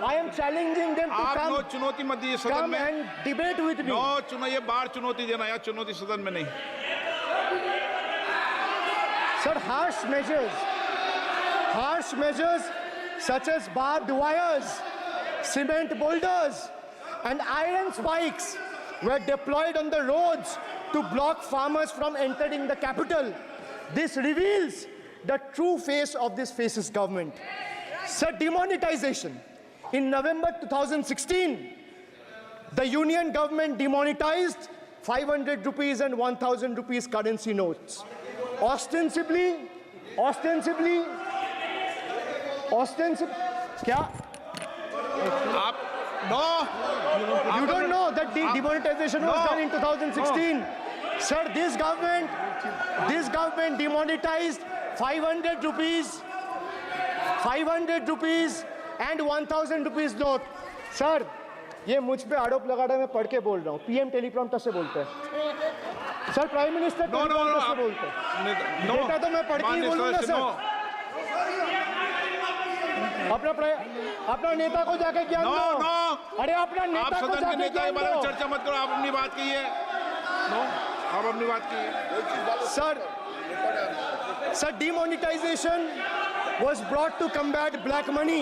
Speaker 6: I am challenging them to
Speaker 4: आप नो
Speaker 6: come,
Speaker 4: चुनौती मत दीजिए सदन
Speaker 6: come
Speaker 4: में।
Speaker 6: and debate with me.
Speaker 4: No चुनो, ये बाहर चुनौती देना, या चुनौती सदन में नहीं।
Speaker 6: Sir, harsh measures such as barbed wires, cement boulders, and iron spikes were deployed on the roads to block farmers from entering the capital. This reveals the true face of this fascist government. Sir, demonetization. In November 2016, the union government demonetized 500 rupees and 1000 rupees currency notes. Ostensibly, क्या?
Speaker 4: आप no,
Speaker 6: You don't know that the demonetization was done in 2016. Sir, this government demonetized 500 rupees and 1000 rupees note. Sir, ये मुझ पे आरोप लगा रहा है, मैं पढ़ के बोल रहा हूँ, पीएम टेलीप्रॉम्प्टर से बोलते हैं। सर, प्राइम मिनिस्टर टेलीप्रॉम्प्टर से बोलते हैं। बेटा तो मैं पढ़ के ही बोलूंगा सर। अपना नेता को जाके ज्ञान दो। अरे अपना नेता को जाके
Speaker 4: के
Speaker 6: ज्ञान
Speaker 4: बारे में
Speaker 6: दो।
Speaker 4: चर्चा मत करो, आप अपनी बात कीजिए। आप अपनी बात कीजिए।
Speaker 6: Sir, demonetization was brought to combat black money.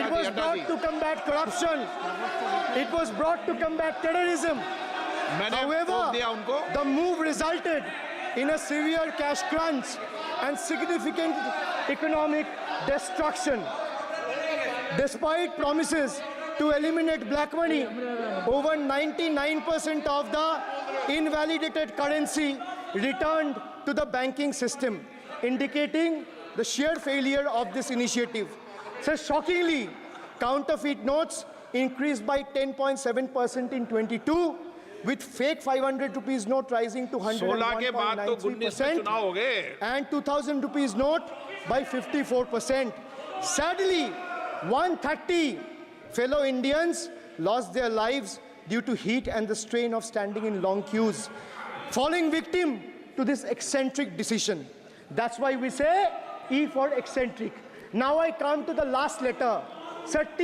Speaker 6: It was brought to combat corruption. It was brought to combat terrorism. However, the move resulted in a severe cash crunch and significant economic destruction. Despite promises to eliminate black money, over 99% of the invalidated currency returned to the banking system, indicating the sheer failure of this initiative. So shockingly, counterfeit notes increased by 10.7% in 22, with fake 500 rupees note rising to 101.93% and 2000 rupees note by 54%. Sadly, 130 fellow Indians lost their lives due to heat and the strain of standing in long queues, falling victim to this eccentric decision. That's why we say E for eccentric. Now I come to the last letter. Sir, T.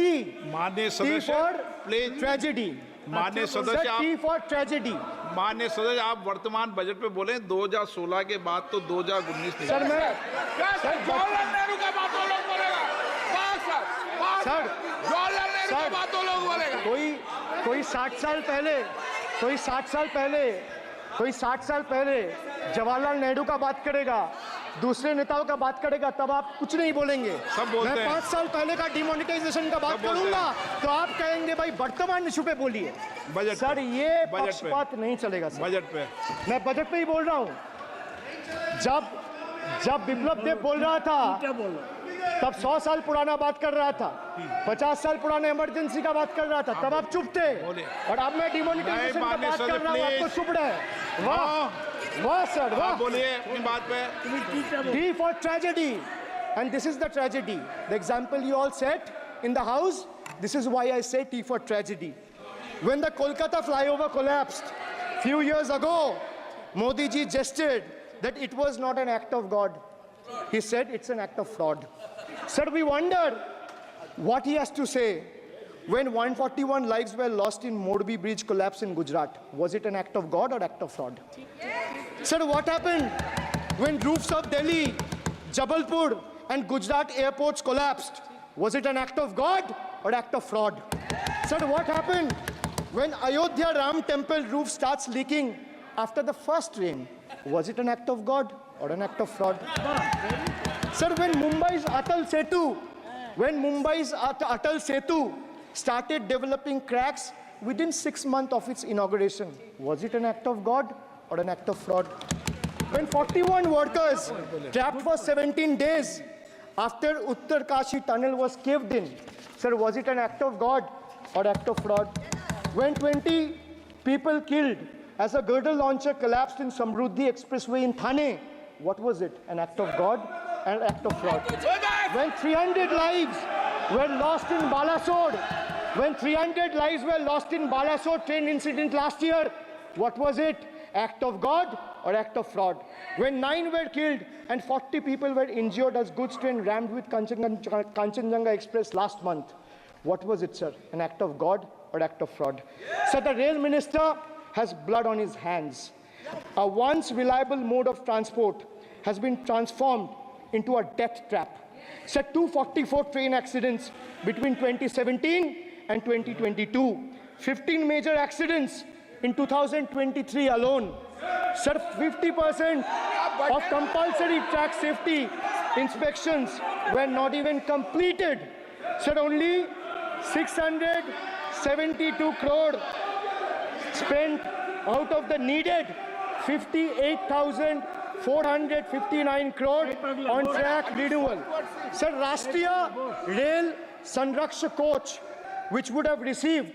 Speaker 4: माननीय
Speaker 6: T
Speaker 4: सदस्य,
Speaker 6: for
Speaker 4: please.
Speaker 6: tragedy.
Speaker 4: माननीय
Speaker 6: Sir,
Speaker 4: सदस्य,
Speaker 6: T for tragedy.
Speaker 4: माननीय सदस्य, आप वर्तमान budget पे बोले 2016 के बाद तो 2019 नहीं।
Speaker 6: सर मैं
Speaker 5: जवाहरलाल नेहरू का बात वो लोग बोलेगा।
Speaker 6: सर
Speaker 5: जवाहरलाल नेहरू का बात वो लोग बोलेगा।
Speaker 6: कोई 60 साल पहले जवाहरलाल नेहरू का बात करेगा, दूसरे नेताओं का बात करेगा, तब आप कुछ नहीं बोलेंगे।
Speaker 4: सब बोलते
Speaker 6: मैं
Speaker 4: हैं।
Speaker 6: 5 साल पहले का डिमोनेटाइजेशन का बात
Speaker 4: सब बोलते
Speaker 6: करूंगा तो आप कहेंगे भाई वर्तमान इशू पे बोलिए।
Speaker 4: बजट
Speaker 6: सर
Speaker 4: पे।
Speaker 6: ये
Speaker 4: बजट पे।
Speaker 6: पक्षपात नहीं चलेगा सर।
Speaker 4: बजट पे।
Speaker 6: मैं बजट पे ही बोल रहा हूँ। जब विप्लव देव बोल रहा था, तब 100 साल पुराना बात कर रहा था, 50 साल पुराने इमरजेंसी का बात कर रहा था, तब आप चुप थे। और अब मैं डिमोनेटाइजेशन का बात कर रहा हूँ, आपको चुप रहे। वाह वाह सर, वाह।
Speaker 4: बोलिए अपनी बात पे।
Speaker 6: T for tragedy. And this is the tragedy. The example you all set in the house, this is why I say T for tragedy. When the Kolkata flyover collapsed few years ago, Modi ji gestured that it was not an act of God. He said it's an act of fraud. Sir, we wonder what he has to say when 141 lives were lost in Morbi Bridge collapse in Gujarat. Was it an act of God or act of fraud? Sir, what happened when roofs of Delhi, Jabalpur and Gujarat airports collapsed? Was it an act of God or act of fraud? Sir, what happened when Ayodhya Ram temple roof starts leaking after the first rain? Was it an act of God or an act of fraud? Sir, when Mumbai's Atal Setu started developing cracks within 6 months of its inauguration, was it an act of God or an act of fraud? When 41 workers trapped for 17 days after Uttarkashi tunnel was caved in, sir, was it an act of God or act of fraud? When 20 people killed as a girdle launcher collapsed in Samruddhi Expressway in Thane, what was it? An act of God and an act of fraud? When 300 lives were lost in Balasore train incident last year, what was it? Act of God or act of fraud? When 9 were killed and 40 people were injured as goods train rammed with Kanchenjunga Express last month, what was it, sir? An act of God or act of fraud? So the rail minister has blood on his hands. A once reliable mode of transport has been transformed into a death trap. So 244 train accidents between 2017 and 2022, 15 major accidents in 2023 alone. Sir, 50% of compulsory track safety inspections were not even completed. Sir, only 672 crore spent out of the needed 58,459 crore on track renewal. Sir, Rashtriya Rail Sanraksha coach, which would have received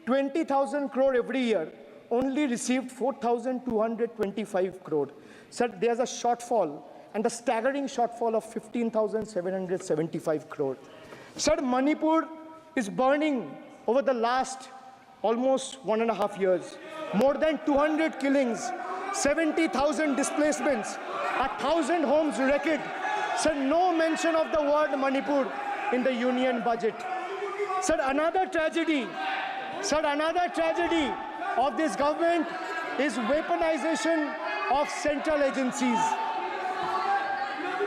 Speaker 6: 20,000 crore every year, only received 4,225 crore. Sir, there's a shortfall, and a staggering shortfall of 15,775 crore. Sir, Manipur is burning over the last almost 1.5 years. More than 200 killings, 70,000 displacements, 1,000 homes wrecked. Sir, no mention of the word Manipur in the union budget. Sir, another tragedy of this government is weaponization of central agencies.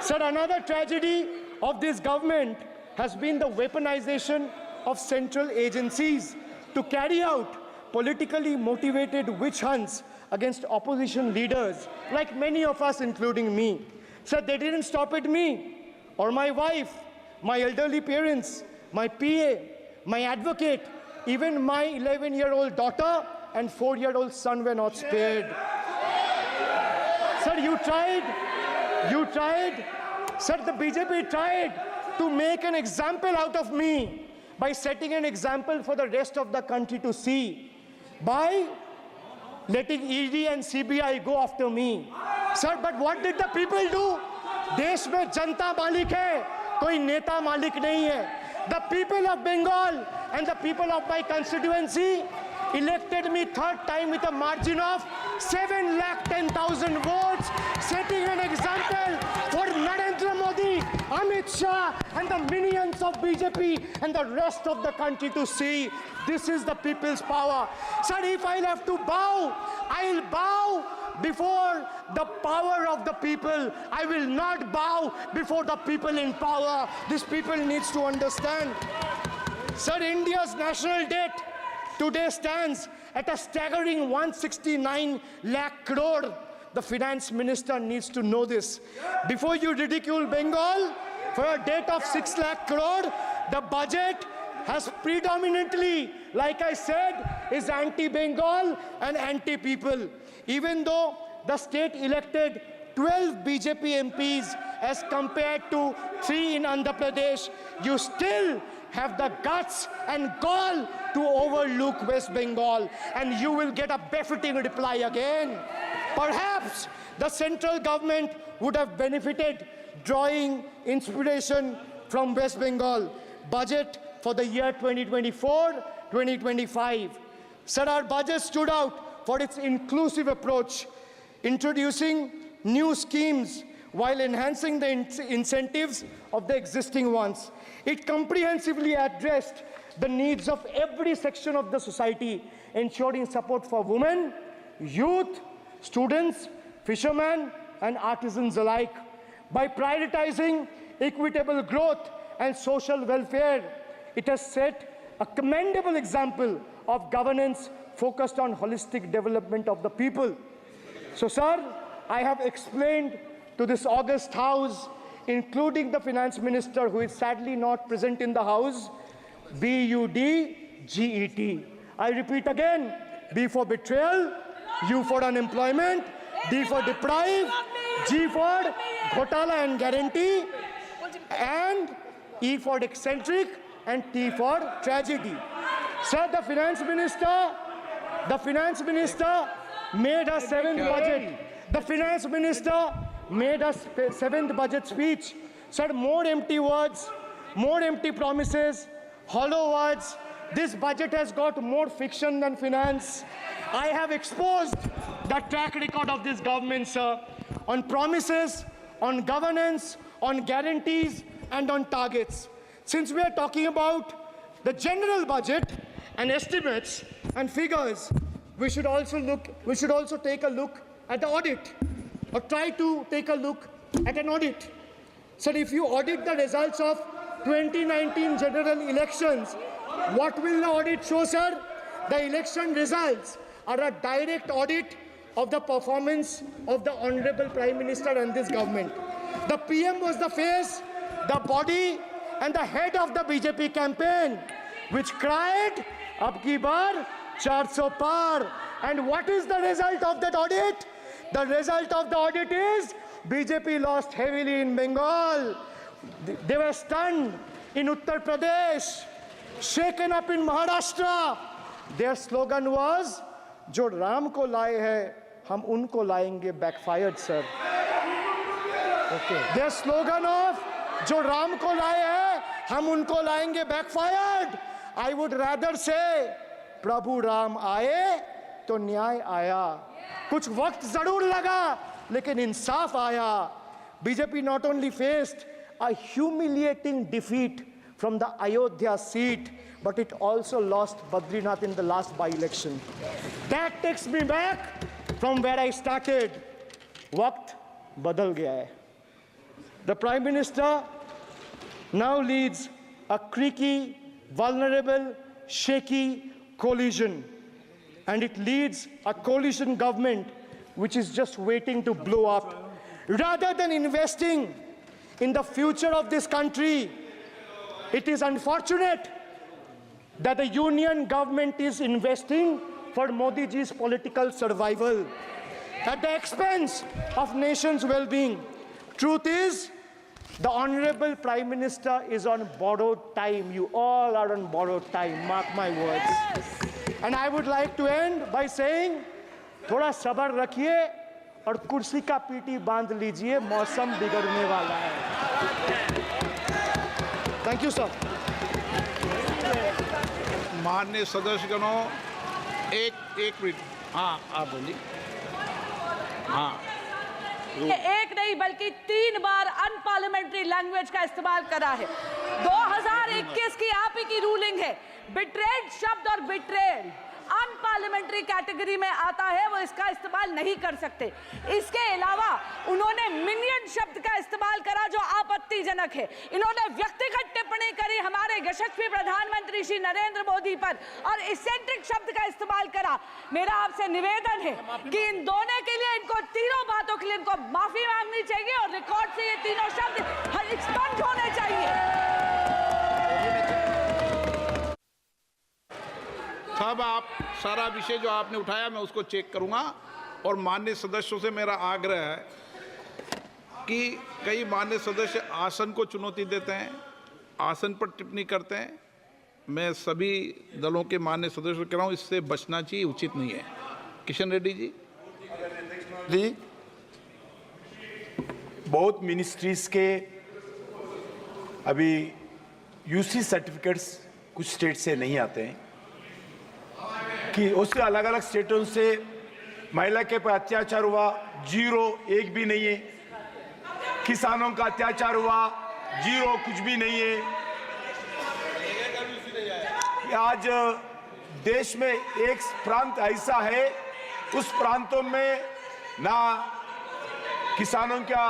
Speaker 6: Sir, another tragedy of this government has been the weaponization of central agencies to carry out politically motivated witch hunts against opposition leaders, like many of us, including me. Sir, they didn't stop at me or my wife, my elderly parents, my PA, my advocate, even my 11-year-old daughter and 4-year-old son were not spared. Sir, you tried. Sir, the BJP tried to make an example out of me by setting an example for the rest of the country to see, by letting ED and CBI go after me. Sir, but what did the people do? देश में जनता मालिक है, कोई नेता मालिक नहीं है. The people of Bengal and the people of my constituency elected me third time with a margin of 710,000 votes, setting an example for Narendra Modi, Amit Shah and the minions of BJP and the rest of the country to see. This is the people's power. Sir, if I'll have to bow, I'll bow before the power of the people. I will not bow before the people in power. This people needs to understand. Sir, India's national debt today stands at a staggering 169 lakh crore. The finance minister needs to know this. Before you ridicule Bengal for a debt of 6 lakh crore, the budget has predominantly, like I said, is anti-Bengal and anti-people. Even though the state elected 12 BJP MPs as compared to 3 in Andhra Pradesh, you still have the guts and gall to overlook West Bengal, and you will get a befitting reply again. Perhaps the central government would have benefited drawing inspiration from West Bengal budget for the year 2024-2025. Sir, our budget stood out for its inclusive approach, introducing new schemes while enhancing the incentives of the existing ones. It comprehensively addressed the needs of every section of the society, ensuring support for women, youth, students, fishermen, and artisans alike. By prioritizing equitable growth and social welfare, it has set a commendable example of governance focused on holistic development of the people. So, sir, I have explained to this august House, including the Finance Minister, who is sadly not present in the House, BUDGET. I repeat again, B for betrayal, U for unemployment, D for deprive, G for ghotala and guarantee, and E for eccentric, and T for tragedy. Sir, the Finance Minister made a seventh budget. The Finance Minister made a seventh budget speech. Sir, more empty words, more empty promises, hollow words. This budget has got more fiction than finance. I have exposed the track record of this government, sir, on promises, on governance, on guarantees, and on targets. Since we are talking about the general budget and estimates and figures, we should also take a look at the audit, or try to take a look at an audit. So if you audit the results of 2019 general elections, what will the audit show, sir? The election results are a direct audit of the performance of the Honorable Prime Minister and this government. The PM was the face, the body, and the head of the BJP campaign, which cried, "Ab ki baar 400 par." And what is the result of that audit? The result of the audit is BJP lost heavily in Bengal. They were stunned in Uttar Pradesh, shaken up in Maharashtra. Their slogan was, "Jo Ram ko laaye hai, hum unko laayenge," backfired, sir. Okay. Their slogan of "Jo Ram ko laaye hai, hum unko laayenge," backfired. I would rather say, "Prabhu Ram aaye, to न्याय आया." कुछ वक्त जरूर लगा, लेकिन इंसाफ आया. BJP not only faced a humiliating defeat from the Ayodhya seat, but it also lost Badrinath in the last by-election. That takes me back from where I started. Waqt badal gaya hai. The Prime Minister now leads a creaky, vulnerable, shaky coalition. And it leads a coalition government which is just waiting to blow up. Rather than investing in the future of this country, it is unfortunate that the union government is investing for Modi ji's political survival at the expense of nation's well-being. Truth is, the Honorable Prime Minister is on borrowed time. You all are on borrowed time, mark my words. And I would like to end by saying, थोड़ा सब्र रखिए और कुर्सी का PT बांध लीजिए, मौसम बिगड़ने वाला है. Thank you, sir.
Speaker 4: माननीय सदस्यगणों, एक मिनट. हाँ, आप बोलिए. हाँ.
Speaker 3: एक नहीं बल्कि 3 बार अनपार्लियामेंट्री लैंग्वेज का इस्तेमाल करा है. 2021 की आप ही की रूलिंग है. बिट्रेड शब्द और बिट्रेड अनपार्लियामेंट्री कैटेगरी में आता है, वो इसका इस्तेमाल नहीं कर सकते. इसके अलावा उन्होंने मिनियन शब्द का इस्तेमाल करा जो आपत्तिजनक है. इन्होंने व्यक्तिगत टिप्पणी करी हमारे यशस्वी प्रधानमंत्री श्री नरेंद्र मोदी पर और इसेंट्रिक शब्द का इस्तेमाल करा. मेरा आपसे निवेदन है कि इन दोनों के लिए, इनको तीनों बातों के लिए इनको माफी मांगनी चाहिए और रिकॉर्ड से ये तीनों शब्द एक्सपंज होने चाहिए.
Speaker 4: साहब, आप सारा विषय जो आपने उठाया मैं उसको चेक करूंगा और माननीय सदस्यों से मेरा आग्रह है कि कई मान्य सदस्य आसन को चुनौती देते हैं, आसन पर टिप्पणी करते हैं। मैं सभी दलों के मान्य सदस्यों को कह रहा हूँ, इससे बचना चाहिए, उचित नहीं है। किशन रेड्डी जी।
Speaker 7: जी, बहुत मिनिस्ट्रीज के अभी यूसी सर्टिफिकेट्स कुछ स्टेट से नहीं आते हैं कि उससे अलग अलग स्टेटों से महिला के पर अत्याचार हुआ, 0 एक भी नहीं है। किसानों का अत्याचार हुआ, 0 कुछ भी नहीं है। आज देश में एक प्रांत ऐसा है, उस प्रांतों में ना किसानों का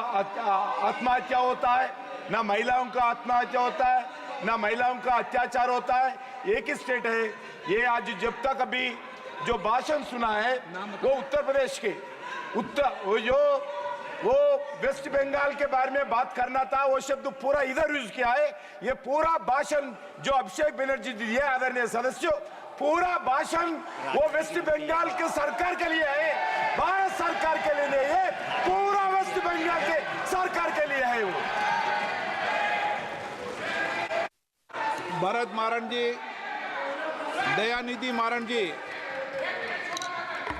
Speaker 7: आत्महत्या होता है, ना महिलाओं का आत्महत्या होता है, ना महिलाओं का अत्याचार होता है। एक ही स्टेट है ये। आज जब तक अभी जो भाषण सुना है वो उत्तर प्रदेश के वो वेस्ट बंगाल के बारे में बात करना था, वो शब्द पूरा इधर यूज किया है। ये पूरा भाषण जो अभिषेक बनर्जी दिए आदरणीय सदस्यों, पूरा भाषण वो वेस्ट बंगाल के सरकार के लिए है, भारत सरकार के लिए नहीं है, पूरा वेस्ट बंगाल के सरकार के लिए है। वो
Speaker 4: भरत मारण जी, दयानिधि मारण जी।